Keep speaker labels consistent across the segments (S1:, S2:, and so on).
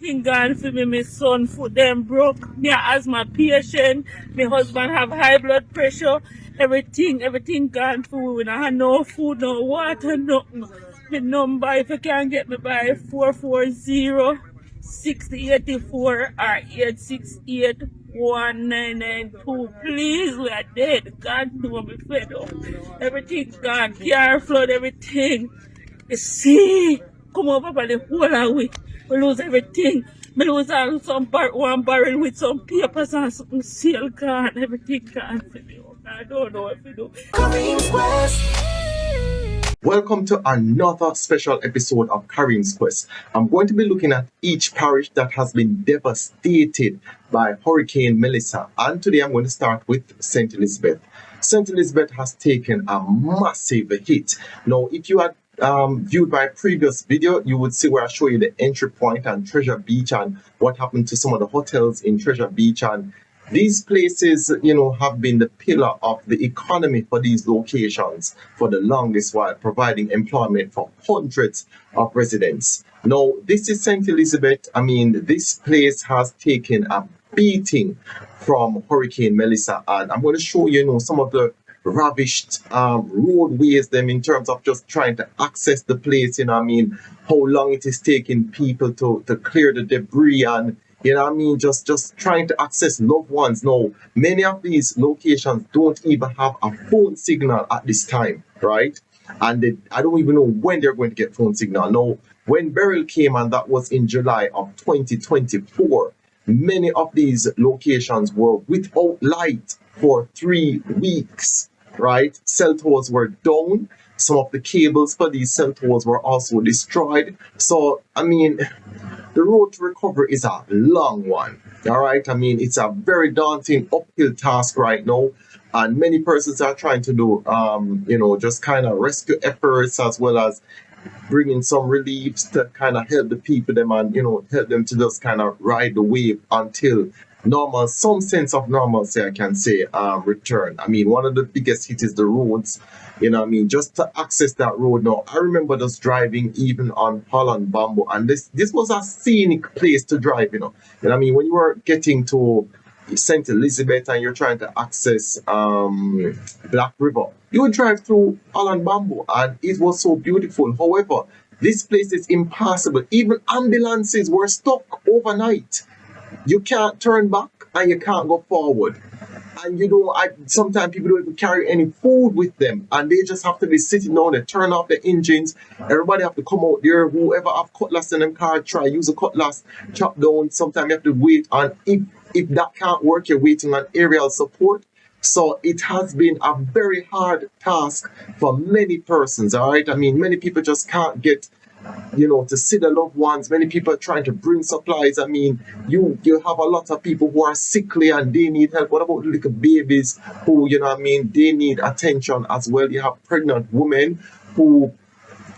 S1: everything gone for me. My son foot them broke. Me a asthma patient. My husband have high blood pressure. Everything gone for me. We don't have no food, no water, nothing. My number, if you can get me by 440-6084 or 868-1992. Please, we are dead. God know me fed up. Everything gone. Car flood, everything. You see, come over by the whole of we. We lose everything. We lose one barrel with some papers and something seal gone. Everything gone for me. I don't know what to do.
S2: Kareem's Quest.
S3: Welcome to another special episode of Kareem's Quest. I'm going to be looking at each parish that has been devastated by Hurricane Melissa. And today I'm going to start with St. Elizabeth. St. Elizabeth has taken a massive hit. Now, if you had viewed my previous video, you would see where I show you the entry point and Treasure Beach and what happened to some of the hotels in Treasure Beach. And these places, have been the pillar of the economy for these locations for the longest while, providing employment for hundreds of residents. Now, this is St. Elizabeth. This place has taken a beating from Hurricane Melissa, and I'm going to show you, some of the ravished roadways them in terms of just trying to access the place, how long it is taking people to clear the debris and just trying to access loved ones. Now, many of these locations don't even have a phone signal at this time, right? And I don't even know when they're going to get phone signal. Now, when Beryl came, and that was in July of 2024, many of these locations were without light for 3 weeks, right? Cell towers were down. Some of the cables for these cell towers were also destroyed. So, the road to recovery is a long one, all right? It's a very daunting uphill task right now, and many persons are trying to do, just kind of rescue efforts as well as bringing some reliefs to kind of help the people them and, help them to just kind of ride the wave until some sense of normalcy, I can say, return. One of the biggest hit is the roads. Just to access that road now. I remember just driving even on Holland Bamboo, and this was a scenic place to drive, when you were getting to St. Elizabeth and you're trying to access Black River, you would drive through Holland Bamboo, and it was so beautiful. However, this place is impassable. Even ambulances were stuck overnight. You can't turn back and you can't go forward. And sometimes people don't even carry any food with them, and they just have to be sitting down. They turn off the engines. Everybody have to come out there. Whoever have cutlass in them car, try use a cutlass, chop down. Sometimes you have to wait, and if that can't work, you're waiting on aerial support. So it has been a very hard task for many persons. All right, many people just can't get to see the loved ones. Many people are trying to bring supplies. You have a lot of people who are sickly and they need help. What about the little babies who, they need attention as well? You have pregnant women who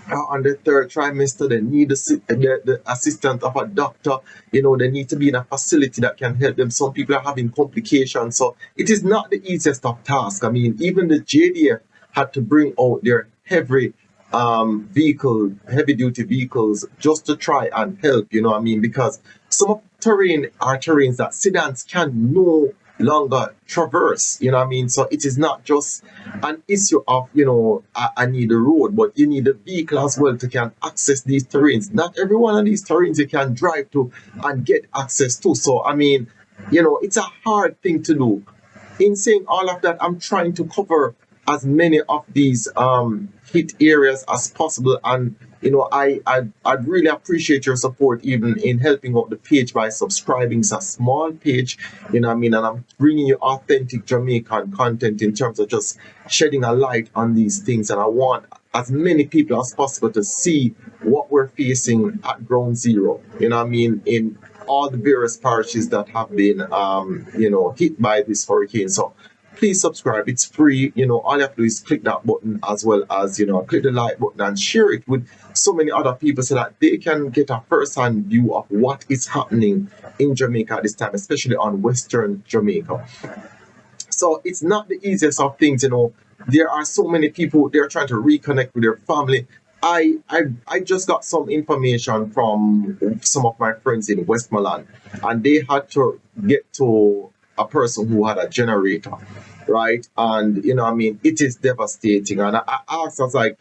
S3: are on the third trimester. They need the assistance of a doctor. They need to be in a facility that can help them. Some people are having complications. So it is not the easiest of tasks. Even the JDF had to bring out their heavy duty vehicles just to try and help, because some of the terrain are terrains that sedans can no longer traverse, so it is not just an issue of, I need a road, but you need a vehicle as well to can access these terrains. Not every one of these terrains you can drive to and get access to. So, it's a hard thing to do. In saying all of that, I'm trying to cover as many of these hit areas as possible, and I'd really appreciate your support even in helping out the page by subscribing. It's a small page, and I'm bringing you authentic Jamaican content in terms of just shedding a light on these things, and I want as many people as possible to see what we're facing at ground zero, in all the various parishes that have been hit by this hurricane. So please subscribe. It's free. All you have to do is click that button, as well as, click the like button and share it with so many other people so that they can get a first-hand view of what is happening in Jamaica at this time, especially on Western Jamaica. So it's not the easiest of things, There are so many people, they're trying to reconnect with their family. I just got some information from some of my friends in Westmoreland, and they had to get to a person who had a generator, right? And it is devastating. And I asked, I was like,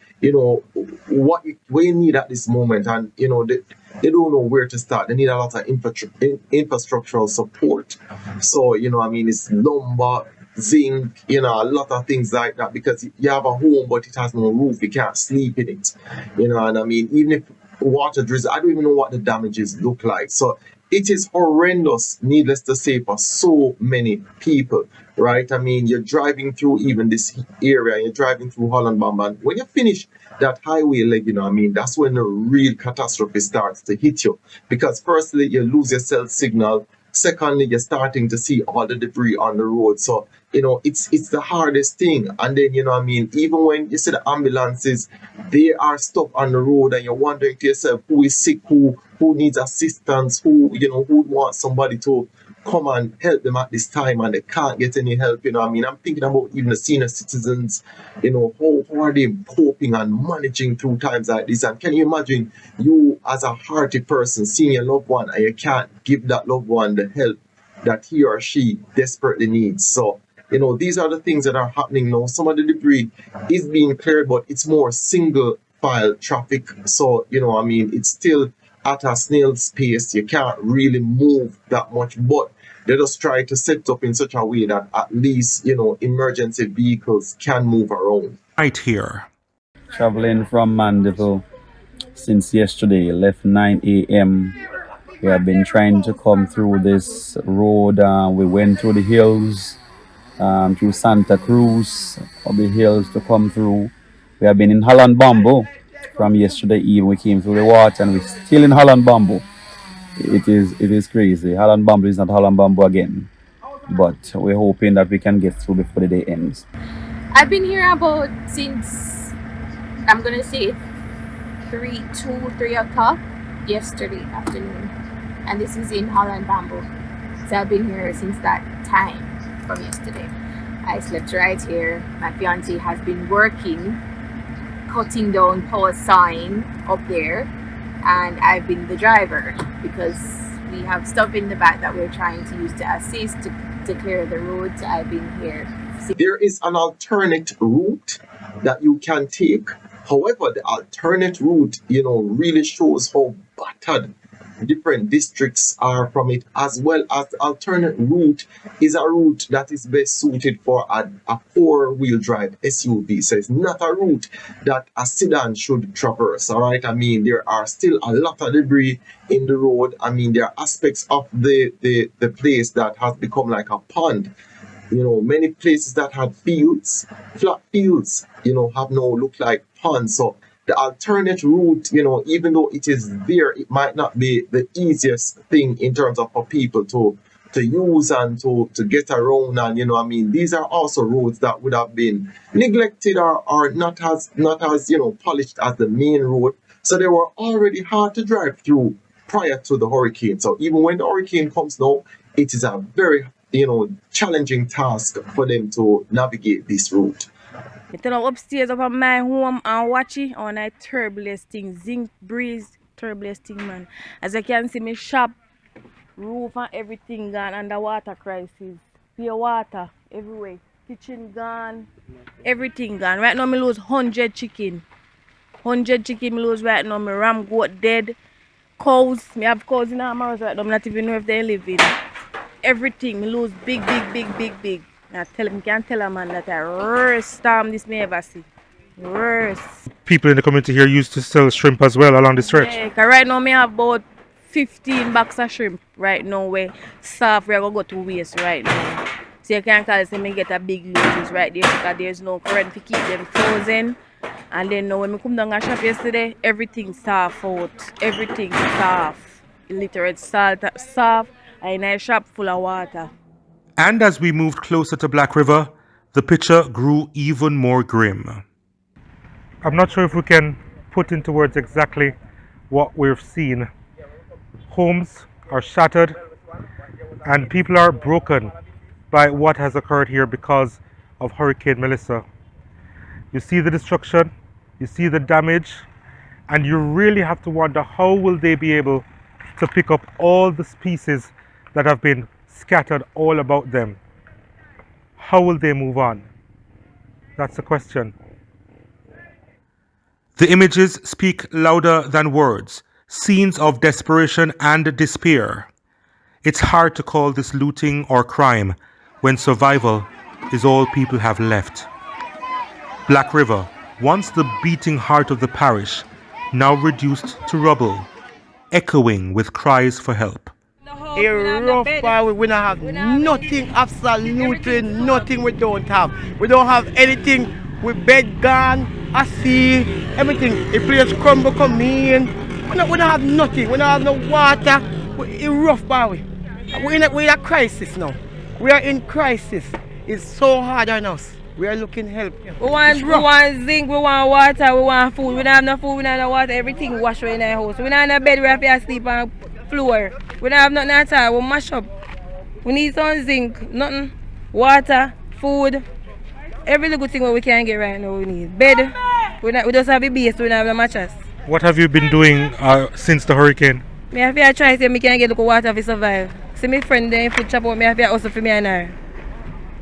S3: what you need at this moment, and they don't know where to start. They need a lot of infrastructural support. So it's lumber, zinc, a lot of things like that, because you have a home but it has no roof, you can't sleep in it, and even if water drizzle, I don't even know what the damages look like. So it is horrendous, needless to say, for so many people, right? You're driving through even this area, you're driving through Holland Bamboo, and when you finish that highway leg, that's when the real catastrophe starts to hit you, because firstly you lose your cell signal. Secondly, you're starting to see all the debris on the road. So, it's the hardest thing. And then, even when you see the ambulances, they are stuck on the road, and you're wondering to yourself, who is sick, who needs assistance, who wants somebody to come and help them at this time, and they can't get any help. I'm thinking about even the senior citizens, how are they coping and managing through times like this? And can you imagine you as a hearty person seeing your loved one, and you can't give that loved one the help that he or she desperately needs? So, these are the things that are happening now. Some of the debris is being cleared, but it's more single file traffic. So, it's still at a snail's pace. You can't really move that much, but they just try to set it up in such a way that at least, emergency vehicles can move around.
S2: Right here.
S4: Traveling from Mandeville since yesterday, left 9 a.m. We have been trying to come through this road. We went through the hills, through Santa Cruz, up the hills to come through. We have been in Holland Bamboo from yesterday evening. We came through the water, and we're still in Holland Bamboo. It is crazy. Holland Bamboo is not Holland Bamboo again, but we're hoping that we can get through before the day ends.
S5: I've been here about since, I'm gonna say 3 o'clock yesterday afternoon, and this is in Holland Bamboo. So I've been here since that time from yesterday. I slept right here. My fiance has been working, cutting down power sign up there, and I've been the driver because we have stuff in the back that we're trying to use to assist to clear the roads. I've been here.
S3: There is an alternate route that you can take. However, the alternate route, really shows how battered different districts are from it, as well as the alternate route is a route that is best suited for a four-wheel drive SUV. So it's not a route that a sedan should traverse, all right? There are still a lot of debris in the road. There are aspects of the place that has become like a pond. Many places that had fields, flat fields, have now looked like ponds. So the alternate route, even though it is there, it might not be the easiest thing in terms of for people to use and to get around. And these are also roads that would have been neglected or not as polished as the main road. So they were already hard to drive through prior to the hurricane. So even when the hurricane comes now, it is a very challenging task for them to navigate this route.
S6: I turn up upstairs up at my home and watch it on a turbulence thing, zinc breeze, turbulence thing, man. As you can see, my shop, roof and everything gone, underwater crisis, pure water everywhere, kitchen gone, everything gone. Right now, I lose 100 chicken. 100 chicken, I lose right now. My ram goat dead. Cows, I have cows in our house right now. I not even know if they live in. Everything, I lose big. I can't tell a man that a worst storm this may ever see. Worst.
S2: People in the community here used to sell shrimp as well along the stretch.
S6: Yeah, cause right now I have about 15 bags of shrimp right now where soft we're gonna go to waste right now. So you can call it say me get a big lotus right there because there's no current to keep them frozen. And then now when I come down and shop yesterday, everything soft out. Everything soft. Literally soft and in a shop full of water.
S2: And as we moved closer to Black River, the picture grew even more grim. I'm not sure if we can put into words exactly what we've seen. Homes are shattered and people are broken by what has occurred here because of Hurricane Melissa. You see the destruction, you see the damage, And you really have to wonder, how will they be able to pick up all the species that have been scattered all about them? How will they move on? That's the question. The images speak louder than words, scenes of desperation and despair. It's hard to call this looting or crime when survival is all people have left. Black River, once the beating heart of the parish, now reduced to rubble, echoing with cries for help.
S7: A rough part, we don't have nothing, absolutely nothing we don't have. We don't have anything, we bed gone, a sea, everything. The place crumble come in. We don't have nothing, we don't have no water. It's rough part. We're in a crisis now. We are in crisis. It's so hard on us. We are looking help.
S6: We want zinc, we want water, we want food. We don't have no food, we don't have no water, everything washed away in our house. We don't have no bed, we have to sleep on floor. We don't have nothing at all, we mash up. We need some zinc, nothing, water, food. Every little thing we can get right now we need. Bed, we just have a base, we don't have no mattress.
S2: What have you been doing since the hurricane?
S6: I have to try to see if I can get little water to survive. See my friend there, food chop out, I have to hustle for me and her.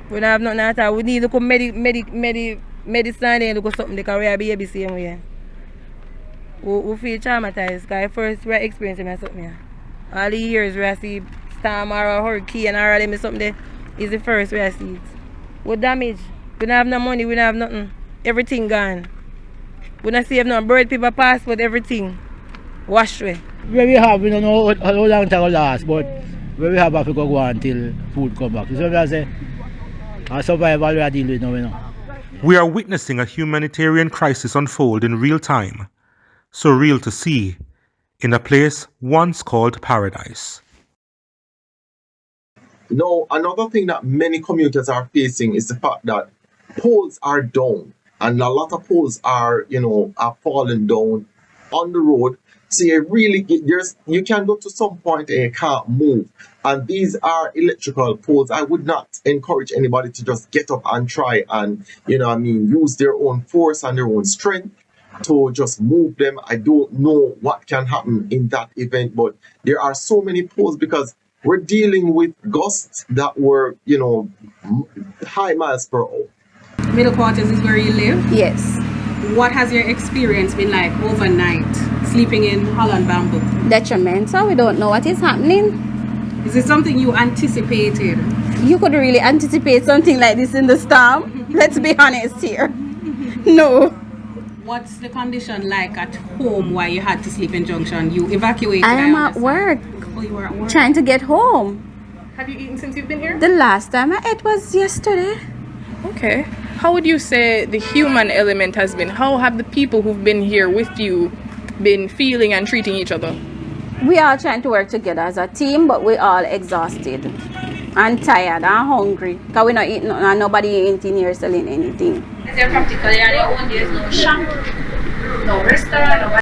S6: We don't have nothing at all. We need to come medicine and look at something because we are baby same way. We feel traumatized because first we are experiencing something. All the years we see storm or a hurricane or them something there is the first we see it. We damage. We don't have no money, we don't have nothing. Everything gone. We don't see no bird, paper, passport, everything. Wash away.
S7: Where we have, we don't know how long it will last, but where we have to go until food come back. So I say, our survival we are dealing with now, you know.
S2: We are witnessing a humanitarian crisis unfold in real time, so real to see, in a place once called paradise.
S3: Now, another thing that many commuters are facing is the fact that poles are down, and a lot of poles are falling down on the road. So you can go to some point and you can't move. And these are electrical poles. I would not encourage anybody to just get up and try and, use their own force and their own strength to just move them. I don't know what can happen in that event, but there are so many poles because we're dealing with gusts that were, high miles per hour.
S8: Middle quarters is where you live?
S5: Yes.
S8: What has your experience been like overnight, sleeping in Holland Bamboo?
S5: Detrimental, we don't know what is happening.
S8: Is it something you anticipated?
S5: You could really anticipate something like this in the storm. Let's be honest here. No.
S8: What's the condition like at home while you had to sleep in Junction? You evacuated?
S5: I am at work.
S8: Oh, you were at work?
S5: Trying to get home.
S8: Have you eaten since you've been here?
S5: The last time I ate was yesterday.
S9: Okay. How would you say the human element has been? How have the people who've been here with you been feeling and treating each other?
S5: We are trying to work together as a team, but we're all exhausted and tired and hungry because we're not eating nothing and nobody ain't in here selling anything.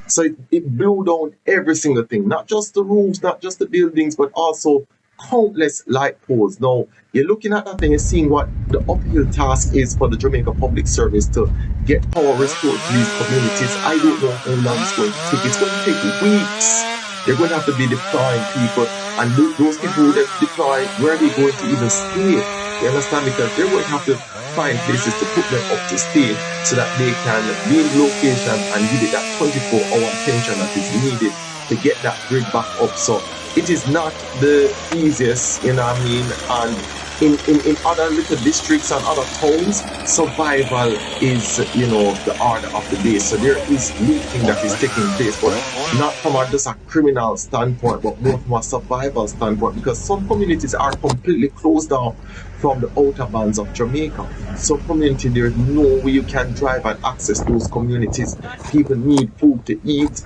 S3: So it blew down every single thing, not just the roofs, not just the buildings, but also countless light poles. Now, you're looking at that and you're seeing what the uphill task is for the Jamaica Public Service to get power restored to these communities. I don't know how long it's going to take. It's going to take weeks. They're going to have to be deploying people, and those people who deploy, where are they going to even stay? You understand? Because they're going to have to find places to put them up to stay so that they can be in location and give it that 24-hour attention that is needed to get that grid back up. So it is not the easiest, and in other little districts and other towns, survival is, the order of the day. So there is looting that is taking place, but not from just a criminal standpoint, but more from a survival standpoint, because some communities are completely closed down from the outer bands of Jamaica. Some community, there's no way you can drive and access those communities. People need food to eat,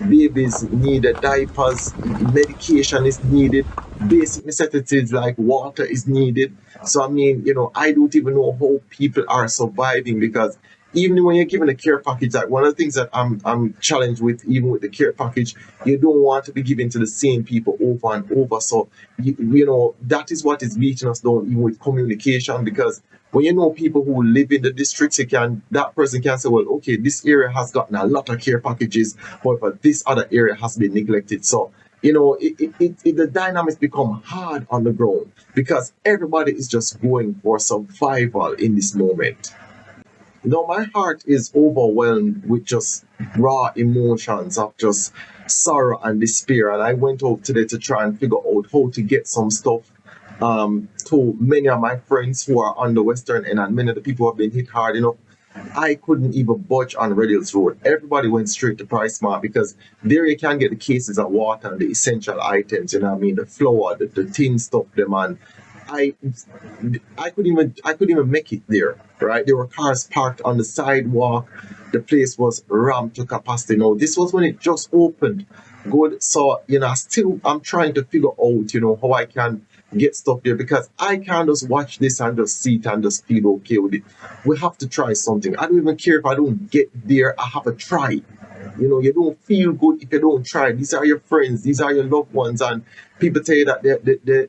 S3: babies need diapers, medication is needed, basic necessities like water is needed. So I don't even know how people are surviving, because even when you're given a care package, like one of the things that I'm challenged with, even with the care package, you don't want to be given to the same people over and over. So that is what is beating us down, even with communication, because when you know people who live in the districts, that person can say, well, okay, this area has gotten a lot of care packages, however, this other area has been neglected. So, the dynamics become hard on the ground because everybody is just going for survival in this moment. My heart is overwhelmed with just raw emotions of just sorrow and despair. And I went out today to try and figure out how to get some stuff to many of my friends who are on the western end and many of the people who have been hit hard. I couldn't even budge on Red Hills Road. Everybody went straight to Price Mart because there you can get the cases of water and the essential items, the flour, the tin stuff, them, and I couldn't even make it there, right? There were cars parked on the sidewalk. The place was rammed to capacity. Now, this was when it just opened. Good. So, I'm trying to figure out, how I can get stuff there because I can't just watch this and just see it and just feel okay with it. We have to try something. I don't even care if I don't get there. I have a try. You don't feel good if you don't try. These are your friends. These are your loved ones. And people tell you that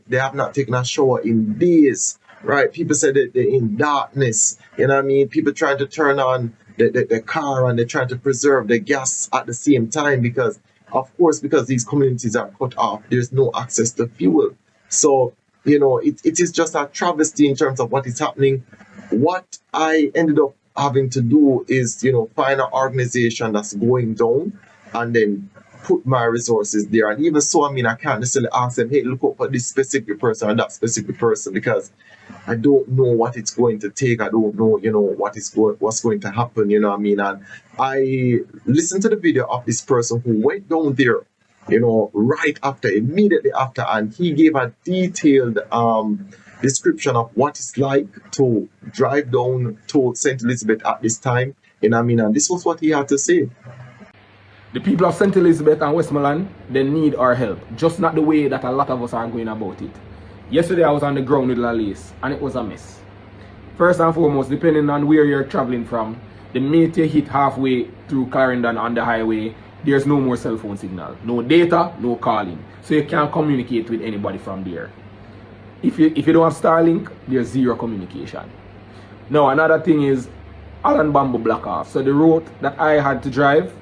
S3: they have not taken a shower in days, right? People say that they're in darkness. People trying to turn on the car and they're trying to preserve the gas at the same time because these communities are cut off, there's no access to fuel. So, it is just a travesty in terms of what is happening. What I ended up having to do is, find an organization that's going down and then put my resources there. And even so, I can't necessarily ask them, hey, look up for this specific person and that specific person because I don't know what it's going to take. I don't know, what's going to happen, And I listened to the video of this person who went down there, immediately after, and he gave a detailed description of what it's like to drive down to St. Elizabeth at this time, and this was what he had to say.
S10: The people of St. Elizabeth and Westmoreland, they need our help, just not the way that a lot of us are going about it. Yesterday I was on the ground with Lalace and it was a mess. First and foremost, depending on where you're traveling from, the minute you hit halfway through Clarendon on the highway, there's no more cell phone signal, no data, no calling, so you can't communicate with anybody from there. If you don't have Starlink, there's zero communication. Now another thing is Holland Bamboo block off. So the route that I had to drive,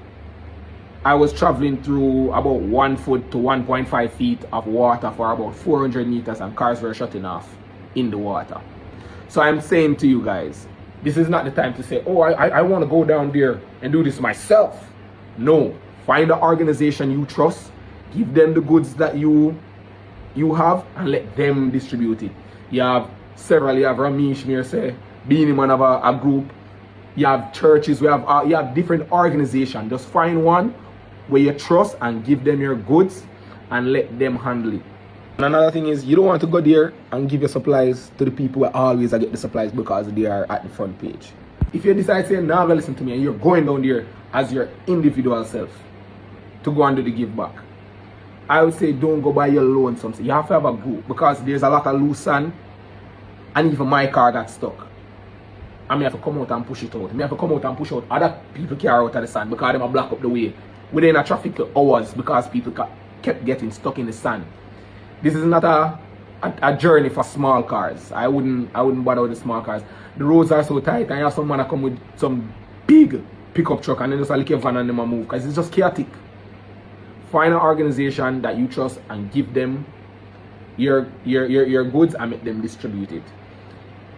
S10: I was traveling through about 1 foot to 1.5 feet of water for about 400 meters and cars were shutting off in the water. So I'm saying to you guys, this is not the time to say, oh, I want to go down there and do this myself. No, find an organization you trust, give them the goods that you have and let them distribute it. You have several, you have Ramesh here say, Beanie Man of a group, you have churches, you have different organizations. Just find one where you trust and give them your goods and let them handle it. And another thing is, you don't want to go there and give your supplies to the people who always get the supplies because they are at the front page. If you decide to say, now listen to me, and you're going down there as your individual self to go and do the give back, I would say don't go by your loan something. You have to have a group because there's a lot of loose sand and even my car got stuck. I may have to come out and push it out. I may have to come out and push out other people car out of the sand because they block up the way within a traffic hours because people kept getting stuck in the sand. This is not a journey for small cars. I wouldn't bother with the small cars. The roads are so tight and you have someone come with some big pickup truck and then just a little van and them move because it's just chaotic. Find an organization that you trust and give them your goods and make them distribute it.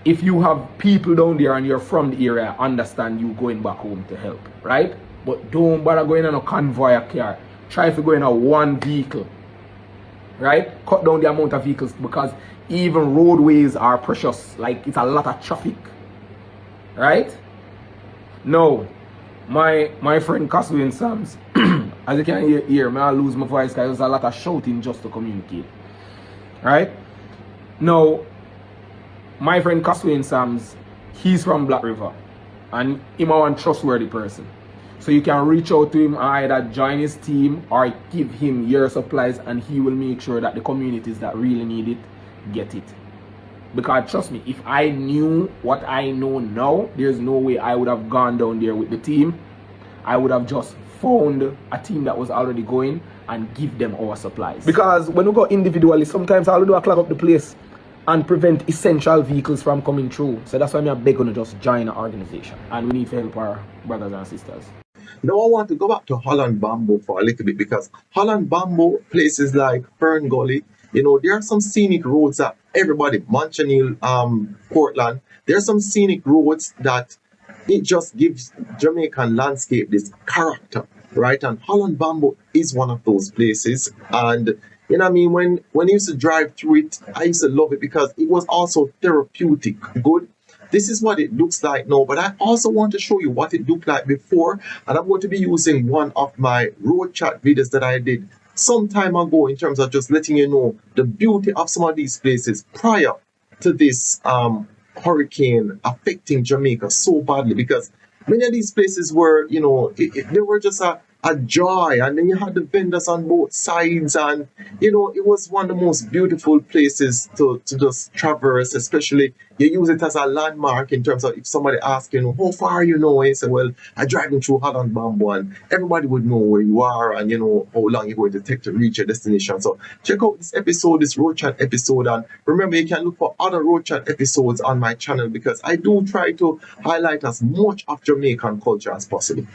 S10: If you have people down there and you're from the area, understand you going back home to help, right? But don't bother going on a convoy of car. Try to go in a one vehicle, right? Cut down the amount of vehicles because even roadways are precious. Like it's a lot of traffic, right? No, my friend Caswin Sams, as you can hear, I lose my voice because there's a lot of shouting just to communicate, right? Now, my friend Caswin Sams, he's from Black River and he's a trustworthy person. So you can reach out to him and either join his team or give him your supplies and he will make sure that the communities that really need it get it. Because trust me, if I knew what I know now, there's no way I would have gone down there with the team. I would have just found a team that was already going and give them our supplies. Because when we go individually, sometimes I'll do a clog up the place and prevent essential vehicles from coming through. So that's why I'm begging to just join an organization, and we need to help our brothers and sisters.
S3: Now I want to go back to Holland Bamboo for a little bit, because Holland Bamboo, places like Fern Gully, there are some scenic roads that everybody, Manchaniel, Portland, there are some scenic roads that it just gives Jamaican landscape this character, right? And Holland Bamboo is one of those places. And when I used to drive through it, I used to love it because it was also therapeutic. Good. This is what it looks like now, but I also want to show you what it looked like before. And I'm going to be using one of my road chat videos that I did some time ago, in terms of just letting you know the beauty of some of these places prior to this hurricane affecting Jamaica so badly, because many of these places were, they were just a joy, and then you had the vendors on both sides, and it was one of the most beautiful places to just traverse. Especially you use it as a landmark, in terms of if somebody asks how far are you now, you say, well, I'm driving through Holland Bamboo, and everybody would know where you are and how long you're going to take to reach your destination. So check out this episode, this road chat episode, and remember, you can look for other road chat episodes on my channel, because I do try to highlight as much of Jamaican culture as possible.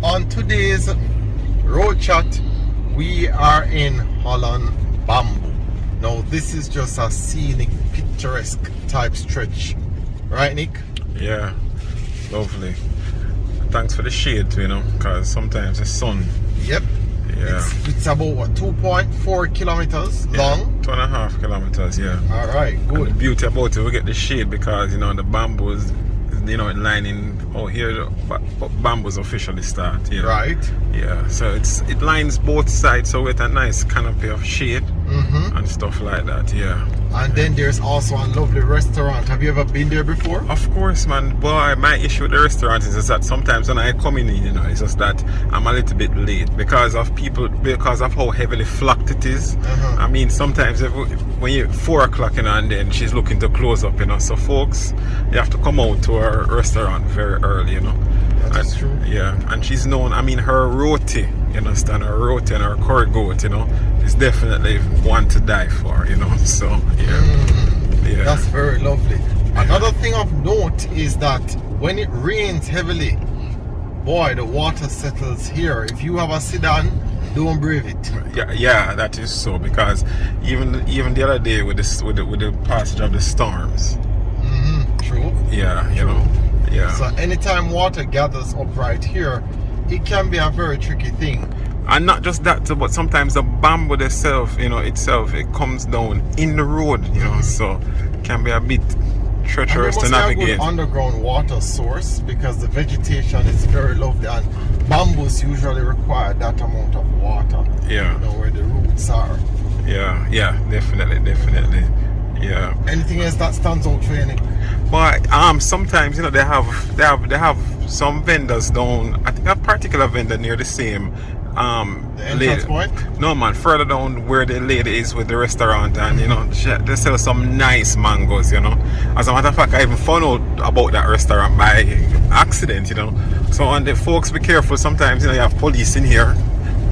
S3: On today's road chat, we are in Holland Bamboo. Now this is just a scenic, picturesque type stretch, right, Nick?
S11: Yeah, lovely. Thanks for the shade too, because sometimes the sun.
S3: Yep.
S11: Yeah.
S3: It's about what, 2.4 kilometers long?
S11: 2.5 kilometers, yeah.
S3: All right, good.
S11: And the beauty about it, we get the shade because the bamboos, lining here, the bamboos officially start. Yeah.
S3: Right.
S11: Yeah. So it lines both sides, so with a nice canopy of shade and stuff like that. Yeah.
S3: And then there's also a lovely restaurant. Have you ever been there before?
S11: Of course, man. Boy, my issue with the restaurant is that sometimes when I come in, it's just that I'm a little bit late because of how heavily flocked it is. I mean, sometimes when you're 4 o'clock, and then she's looking to close up, so folks, you have to come out to her restaurant very early,
S3: That's true.
S11: Yeah, and she's known, her roti, you understand, her roti and her curry goat, is definitely one to die for, so yeah.
S3: That's very lovely. Another thing of note is that when it rains heavily, boy, the water settles here. If you have a sedan, don't brave it.
S11: Yeah, that is so, because even the other day with the passage of the storms.
S3: True.
S11: Yeah, yeah.
S3: So anytime water gathers up right here, it can be a very tricky thing.
S11: And not just that, but sometimes the bamboo itself, it comes down in the road, so it can be a bit treacherous to navigate.
S3: And there must be a good underground water source, because the vegetation is very lovely, and bamboos usually require that amount of water.
S11: Yeah.
S3: Where the roots are.
S11: Yeah, definitely. Yeah.
S3: Anything else that stands out for you?
S11: But sometimes they have some vendors down. I think a particular vendor near the same
S3: the entrance point?
S11: No, man, further down where the lady is with the restaurant, and they sell some nice mangoes. As a matter of fact, I even found out about that restaurant by accident. So on the folks, be careful. Sometimes you have police in here.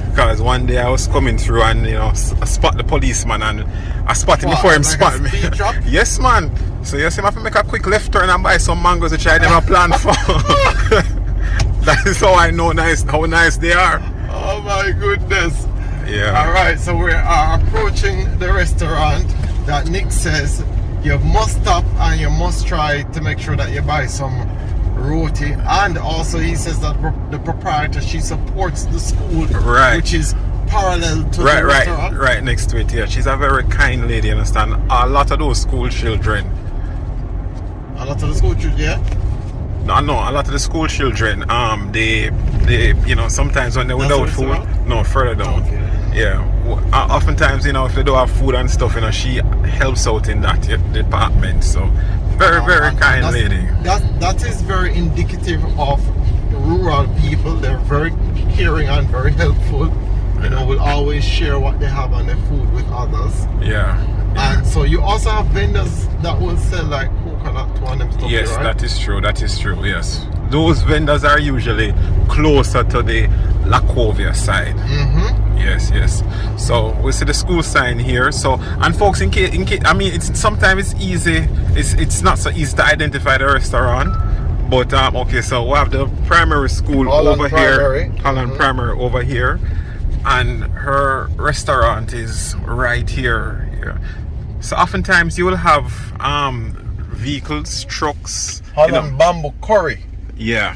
S11: Because one day I was coming through and I spot the policeman, and I spot him before him spot me. Yes, man. So you see, I have to make a quick left turn and buy some mangoes which I never planned for. That is how I know how nice they are.
S3: Oh my goodness.
S11: Yeah.
S3: All right, so we are approaching the restaurant that Nick says you must stop and you must try to make sure that you buy some roti, and also he says that the proprietor, she supports the school, which is parallel to the restaurant.
S11: Right next to it. Yeah, she's a very kind lady, understand. A lot of those school children,
S3: yeah, no,
S11: a lot of the school children, they sometimes when they're without food, further down. Okay. Yeah, oftentimes if they don't have food and stuff, she helps out in that department. So very kind lady.
S3: That is very indicative of rural people. They're very caring and very helpful. Will always share what they have on their food with others.
S11: Yeah.
S3: And so you also have vendors that will sell like coconut to and them stuff.
S11: Yes,
S3: right?
S11: that is true. Yes, those vendors are usually closer to the Lacovia side. Yes. So we see the school sign here. So, and folks, in case, I mean, it's sometimes it's easy. It's not so easy to identify the restaurant. But okay, so we have the primary school over here, Holland Primary over here, and her restaurant is right here. Yeah. So oftentimes you will have vehicles, trucks.
S3: Holland Bamboo Curry.
S11: Yeah.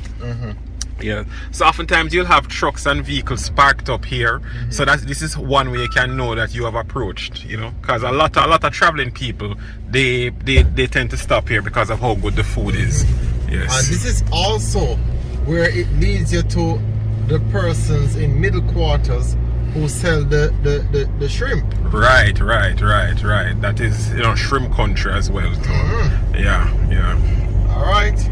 S11: Yeah. So oftentimes you'll have trucks and vehicles parked up here. So this is one way you can know that you have approached. Because a lot of traveling people they tend to stop here because of how good the food is. Yes.
S3: And this is also where it leads you to the persons in middle quarters who sell the shrimp.
S11: Right. That is shrimp country as well too. Yeah.
S3: All right.